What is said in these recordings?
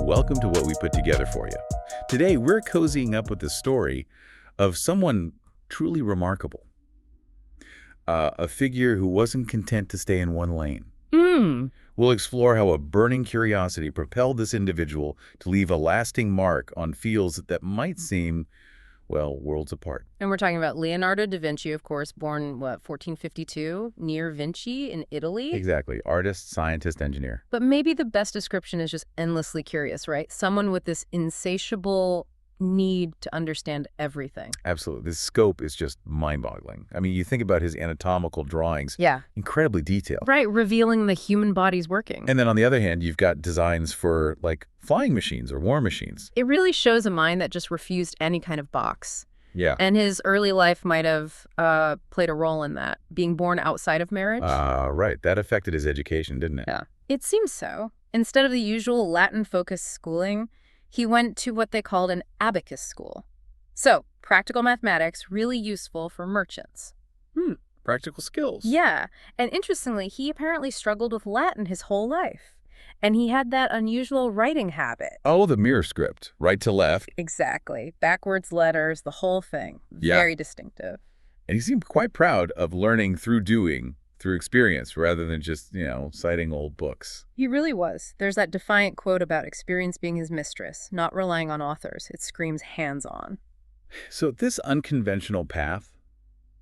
welcome to what we put together for you. Today, we're cozying up with the story of someone truly remarkable. A figure who wasn't content to stay in one lane. We'll explore how a burning curiosity propelled this individual to leave a lasting mark on fields that might seem, well, worlds apart. And we're talking about Leonardo da Vinci, of course, born, 1452, near Vinci in Italy? Exactly. Artist, scientist, engineer. But maybe the best description is just endlessly curious, right? Someone with this insatiable need to understand everything. Absolutely. This scope is just mind-boggling. I mean, you think about his anatomical drawings. Yeah. Incredibly detailed. Right, revealing the human body's working. And then on the other hand, you've got designs for, like, flying machines or war machines. It really shows a mind that just refused any kind of box. Yeah. And his early life might have played a role in that, being born outside of marriage. Right. That affected his education, didn't it? Yeah. It seems so. Instead of the usual Latin-focused schooling, he went to what they called an abacus school. So, practical mathematics, really useful for merchants. Practical skills. Yeah, and interestingly, he apparently struggled with Latin his whole life. And he had that unusual writing habit. Oh, the mirror script, right to left. Exactly. Backwards letters, the whole thing. Yeah. Very distinctive. And he seemed quite proud of learning through doing, through experience, rather than just, citing old books. He really was. There's that defiant quote about experience being his mistress, not relying on authors. It screams hands-on. So this unconventional path,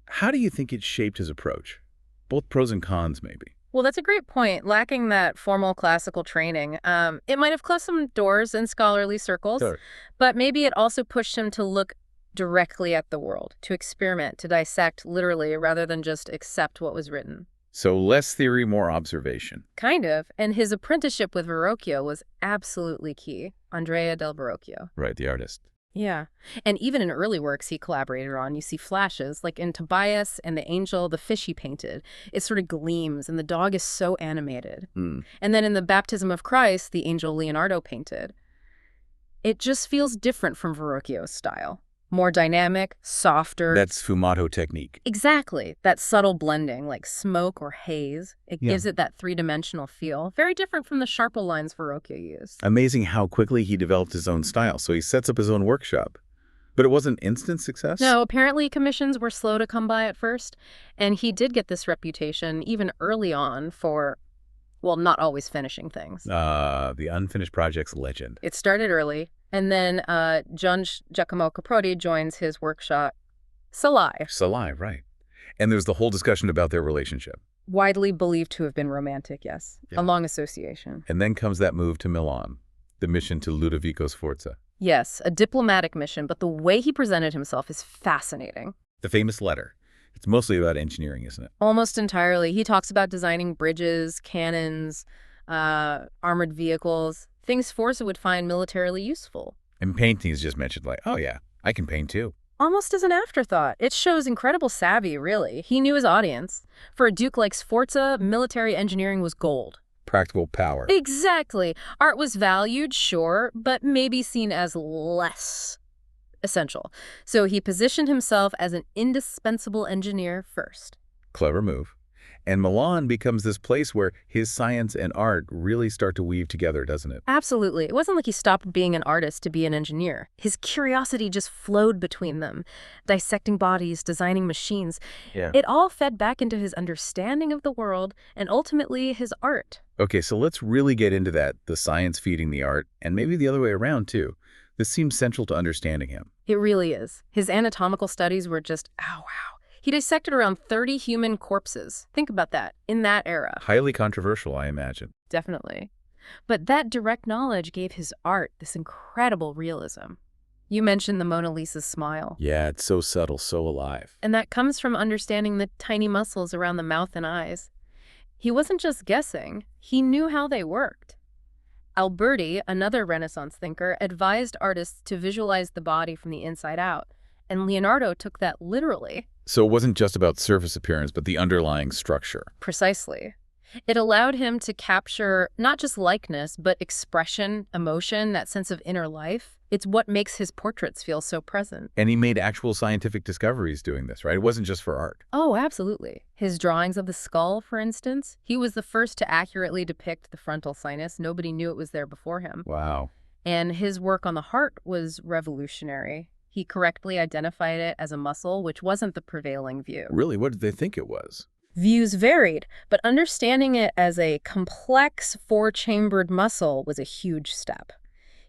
how do you think it shaped his approach? Both pros and cons, maybe. Well, that's a great point. Lacking that formal classical training, it might have closed some doors in scholarly circles, Sure. but maybe it also pushed him to look directly at the world, to experiment, to dissect literally, rather than just accept what was written. So less theory, more observation. Kind of. And his apprenticeship with Verrocchio was absolutely key. Andrea del Verrocchio. Right, the artist. Yeah. And even in early works he collaborated on, you see flashes, like in Tobias and the angel, the fish he painted. It sort of gleams, and the dog is so animated. And then in the Baptism of Christ, the angel Leonardo painted, it just feels different from Verrocchio's style. More dynamic, softer. That's fumato technique. Exactly. That subtle blending, like smoke or haze. It gives it that three-dimensional feel. Very different from the sharper lines Verrocchio used. Amazing how quickly he developed his own style. So he sets up his own workshop. But it wasn't instant success? No, apparently commissions were slow to come by at first. And he did get this reputation even early on for, well, not always finishing things. The unfinished project's legend. It started early. And then Gian Giacomo Caproti joins his workshop, Salai. Salai, right. And there's the whole discussion about their relationship. Widely believed to have been romantic, yes. Yeah. A long association. And then comes that move to Milan, the mission to Ludovico Sforza. Yes, a diplomatic mission, but the way he presented himself is fascinating. The famous letter. It's mostly about engineering, isn't it? Almost entirely. He talks about designing bridges, cannons, armored vehicles, things Sforza would find militarily useful. And painting is just mentioned like, oh yeah, I can paint too. Almost as an afterthought. It shows incredible savvy, really. He knew his audience. For a duke like Sforza, military engineering was gold. Practical power. Exactly. Art was valued, sure, but maybe seen as less essential. So he positioned himself as an indispensable engineer first. Clever move. And Milan becomes this place where his science and art really start to weave together, doesn't it? Absolutely. It wasn't like he stopped being an artist to be an engineer. His curiosity just flowed between them, dissecting bodies, designing machines. Yeah. It all fed back into his understanding of the world and ultimately his art. Okay, so let's really get into that, the science feeding the art, and maybe the other way around too. This seems central to understanding him. It really is. His anatomical studies were just, wow. He dissected around 30 human corpses. Think about that, in that era. Highly controversial, I imagine. Definitely. But that direct knowledge gave his art this incredible realism. You mentioned the Mona Lisa's smile. Yeah, it's so subtle, so alive. And that comes from understanding the tiny muscles around the mouth and eyes. He wasn't just guessing, he knew how they worked. Alberti, another Renaissance thinker, advised artists to visualize the body from the inside out. And Leonardo took that literally. So it wasn't just about surface appearance, but the underlying structure. Precisely. It allowed him to capture not just likeness, but expression, emotion, that sense of inner life. It's what makes his portraits feel so present. And he made actual scientific discoveries doing this, right? It wasn't just for art. Oh, absolutely. His drawings of the skull, for instance, he was the first to accurately depict the frontal sinus. Nobody knew it was there before him. Wow. And his work on the heart was revolutionary. He correctly identified it as a muscle, which wasn't the prevailing view. Really? What did they think it was? Views varied, but understanding it as a complex four-chambered muscle was a huge step.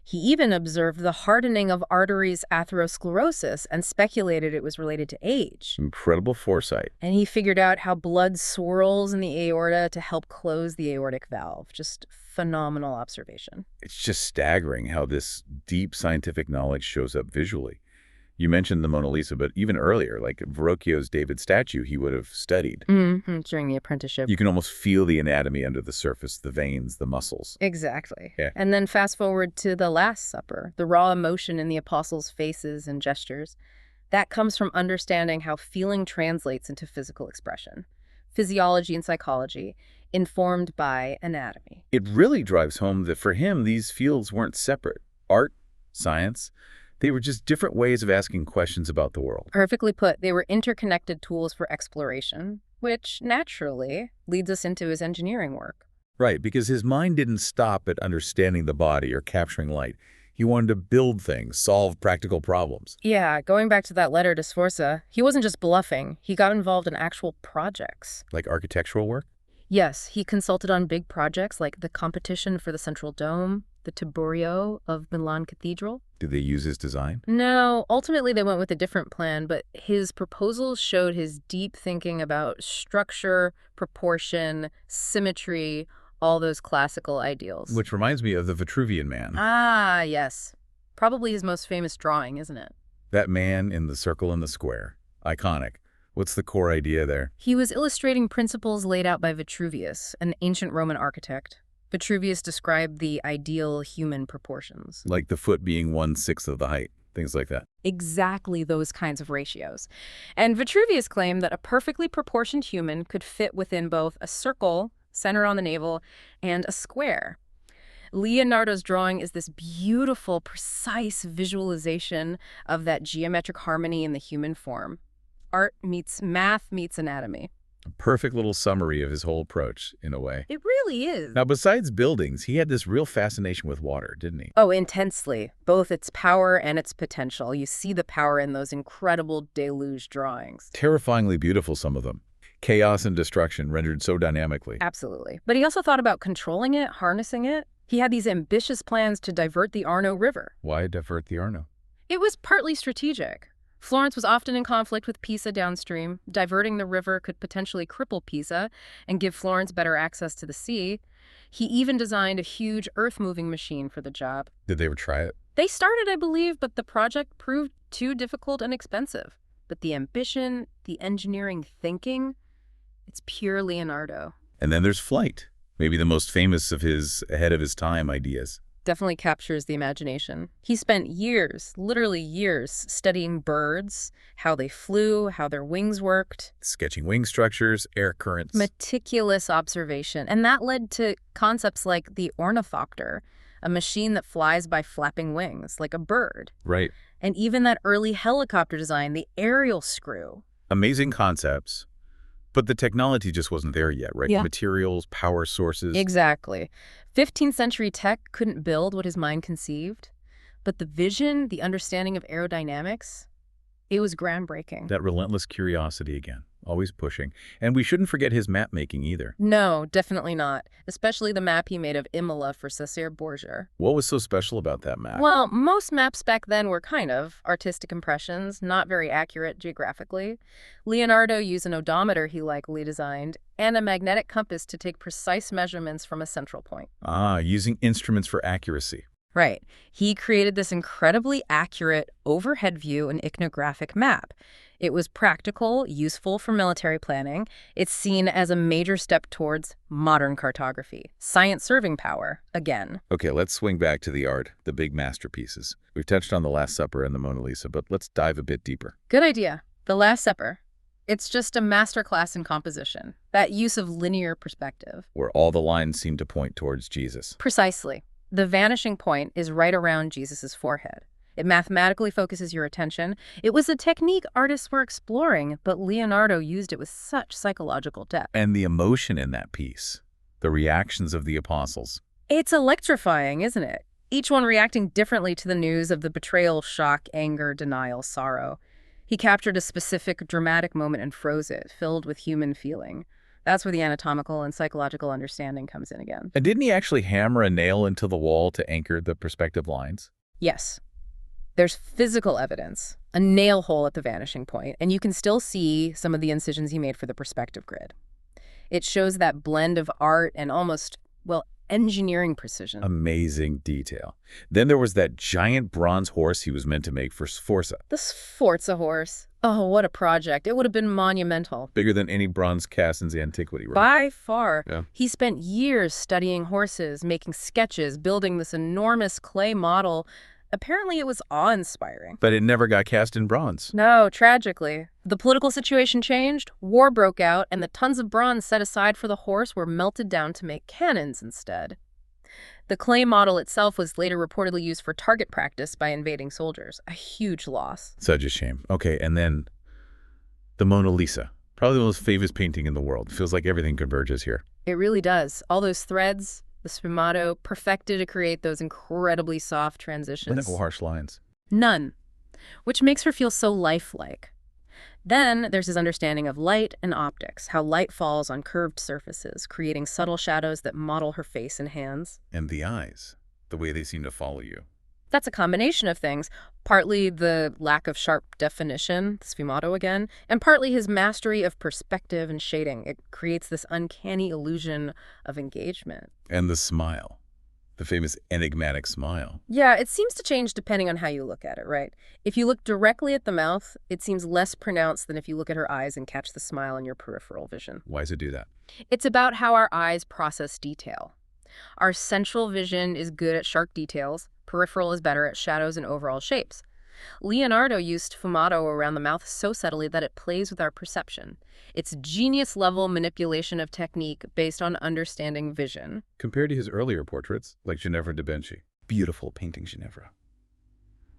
He even observed the hardening of arteries' atherosclerosis and speculated it was related to age. Incredible foresight. And he figured out how blood swirls in the aorta to help close the aortic valve. Just phenomenal observation. It's just staggering how this deep scientific knowledge shows up visually. You mentioned the Mona Lisa, but even earlier, like Verrocchio's David statue, he would have studied. During the apprenticeship. You can almost feel the anatomy under the surface, the veins, the muscles. Exactly. Yeah. And then fast forward to the Last Supper, the raw emotion in the apostles' faces and gestures. That comes from understanding how feeling translates into physical expression. Physiology and psychology, informed by anatomy. It really drives home that for him, these fields weren't separate. Art, science, they were just different ways of asking questions about the world. Perfectly put, they were interconnected tools for exploration, which naturally leads us into his engineering work. Right, because his mind didn't stop at understanding the body or capturing light. He wanted to build things, solve practical problems. Yeah, going back to that letter to Sforza, he wasn't just bluffing. He got involved in actual projects. Like architectural work? Yes, he consulted on big projects like the competition for the Central Dome, the Tiburio of Milan Cathedral. Did they use his design? No, ultimately they went with a different plan, but his proposals showed his deep thinking about structure, proportion, symmetry, all those classical ideals. Which reminds me of the Vitruvian Man. Ah, yes. Probably his most famous drawing, isn't it? That man in the circle and the square. Iconic. What's the core idea there? He was illustrating principles laid out by Vitruvius, an ancient Roman architect. Vitruvius described the ideal human proportions. Like the foot being 1/6 of the height, things like that. Exactly those kinds of ratios. And Vitruvius claimed that a perfectly proportioned human could fit within both a circle, centered on the navel, and a square. Leonardo's drawing is this beautiful, precise visualization of that geometric harmony in the human form. Art meets math meets anatomy. A perfect little summary of his whole approach, in a way. It really is. Now, besides buildings, he had this real fascination with water, didn't he? Oh, intensely. Both its power and its potential. You see the power in those incredible deluge drawings. Terrifyingly beautiful, some of them. Chaos and destruction rendered so dynamically. Absolutely. But he also thought about controlling it, harnessing it. He had these ambitious plans to divert the Arno River. Why divert the Arno? It was partly strategic. Florence was often in conflict with Pisa downstream. Diverting the river could potentially cripple Pisa and give Florence better access to the sea. He even designed a huge earth-moving machine for the job. Did they ever try it? They started, I believe, but the project proved too difficult and expensive. But the ambition, the engineering thinking, it's pure Leonardo. And then there's flight. Maybe the most famous of his ahead-of-his-time ideas. Definitely captures the imagination. He spent years, literally years, studying birds, how they flew, how their wings worked. Sketching wing structures, air currents. Meticulous observation. And that led to concepts like the ornithopter, a machine that flies by flapping wings, like a bird. Right. And even that early helicopter design, the aerial screw. Amazing concepts. But the technology just wasn't there yet, right? Yeah. Materials, power sources. Exactly. 15th century tech couldn't build what his mind conceived, but the vision, the understanding of aerodynamics, it was groundbreaking. That relentless curiosity again, always pushing. And we shouldn't forget his map making either. No, definitely not. Especially the map he made of Imola for Cesare Borgia. What was so special about that map? Well, most maps back then were kind of artistic impressions, not very accurate geographically. Leonardo used an odometer he likely designed and a magnetic compass to take precise measurements from a central point. Ah, using instruments for accuracy. Right. He created this incredibly accurate overhead view and iconographic map. It was practical, useful for military planning. It's seen as a major step towards modern cartography. Science serving power, again. Okay, let's swing back to the art, the big masterpieces. We've touched on the Last Supper and the Mona Lisa, but let's dive a bit deeper. Good idea. The Last Supper. It's just a masterclass in composition. That use of linear perspective. Where all the lines seem to point towards Jesus. Precisely. The vanishing point is right around Jesus's forehead. It mathematically focuses your attention. It was a technique artists were exploring, but Leonardo used it with such psychological depth. And the emotion in that piece, the reactions of the apostles. It's electrifying, isn't it? each one reacting differently to the news of the betrayal, shock, anger, denial, sorrow. He captured a specific dramatic moment and froze it, filled with human feeling. That's where the anatomical and psychological understanding comes in again. And didn't he actually hammer a nail into the wall to anchor the perspective lines? Yes. There's physical evidence, a nail hole at the vanishing point, and you can still see some of the incisions he made for the perspective grid. It shows that blend of art and almost, well, engineering precision. Amazing detail. Then there was that giant bronze horse he was meant to make for Sforza. The Sforza horse. Oh, what a project. It would have been monumental. Bigger than any bronze cast in antiquity, right? By far. Yeah. He spent years studying horses, making sketches, building this enormous clay model. Apparently it was awe-inspiring. But it never got cast in bronze. No, tragically. The political situation changed, war broke out, and the tons of bronze set aside for the horse were melted down to make cannons instead. The clay model itself was later reportedly used for target practice by invading soldiers. A huge loss. Such a shame. Okay, and then the Mona Lisa. Probably the most famous painting in the world. Feels like everything converges here. It really does. All those threads, the sfumato, perfected to create those incredibly soft transitions. No harsh lines. None. Which makes her feel so lifelike. Then there's his understanding of light and optics, how light falls on curved surfaces, creating subtle shadows that model her face and hands. And the eyes, the way they seem to follow you. That's a combination of things, partly the lack of sharp definition, the sfumato again, and partly his mastery of perspective and shading. It creates this uncanny illusion of engagement. And the smile. The famous enigmatic smile. Yeah, it seems to change depending on how you look at it, right? If you look directly at the mouth, it seems less pronounced than if you look at her eyes and catch the smile in your peripheral vision. Why does it do that? It's about how our eyes process detail. Our central vision is good at sharp details, peripheral is better at shadows and overall shapes. Leonardo used sfumato around the mouth so subtly that it plays with our perception. It's genius-level manipulation of technique based on understanding vision. Compared to his earlier portraits, like Ginevra da Vinci. Beautiful painting, Ginevra.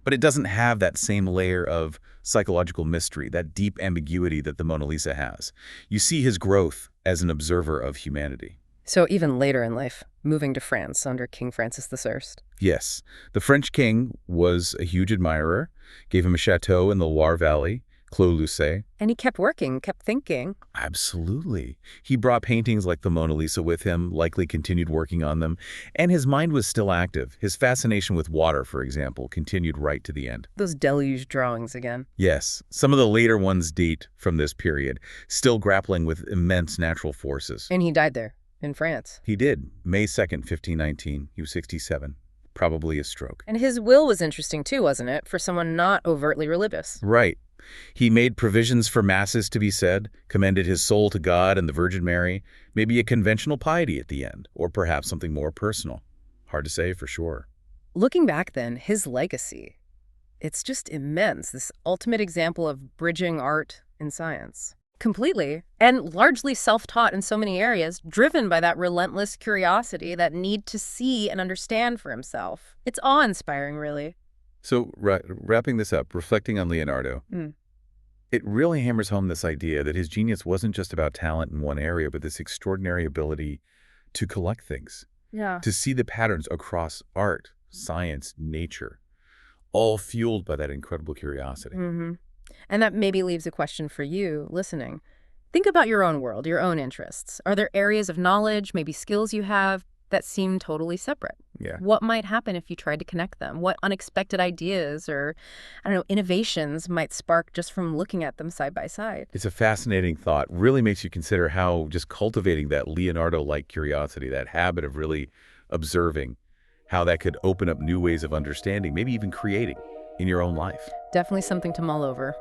But it doesn't have that same layer of psychological mystery, that deep ambiguity that the Mona Lisa has. You see his growth as an observer of humanity. So even later in life, moving to France under King Francis I. Yes, the French king was a huge admirer, gave him a chateau in the Loire Valley, Clos Lucé. And he kept working, kept thinking. Absolutely. He brought paintings like the Mona Lisa with him, likely continued working on them, and his mind was still active. His fascination with water, for example, continued right to the end. Those deluge drawings again. Yes, some of the later ones date from this period, still grappling with immense natural forces. And he died there. In France. He did. May 2nd, 1519. He was 67. Probably a stroke. And his will was interesting too, wasn't it? For someone not overtly religious. Right. He made provisions for masses to be said, commended his soul to God and the Virgin Mary, maybe a conventional piety at the end, or perhaps something more personal. Hard to say for sure. Looking back then, his legacy, it's just immense. This ultimate example of bridging art and science. Completely, and largely self-taught in so many areas, driven by that relentless curiosity, that need to see and understand for himself. It's awe-inspiring, really. So, wrapping this up, reflecting on Leonardo, it really hammers home this idea that his genius wasn't just about talent in one area, but this extraordinary ability to collect things, to see the patterns across art, science, nature, all fueled by that incredible curiosity. And that maybe leaves a question for you listening. Think about your own world, your own interests. Are there areas of knowledge, maybe skills you have, that seem totally separate? Yeah. What might happen if you tried to connect them? What unexpected ideas or, innovations might spark just from looking at them side by side? It's a fascinating thought. Really makes you consider how just cultivating that Leonardo-like curiosity, that habit of really observing, how that could open up new ways of understanding, maybe even creating in your own life. Definitely something to mull over.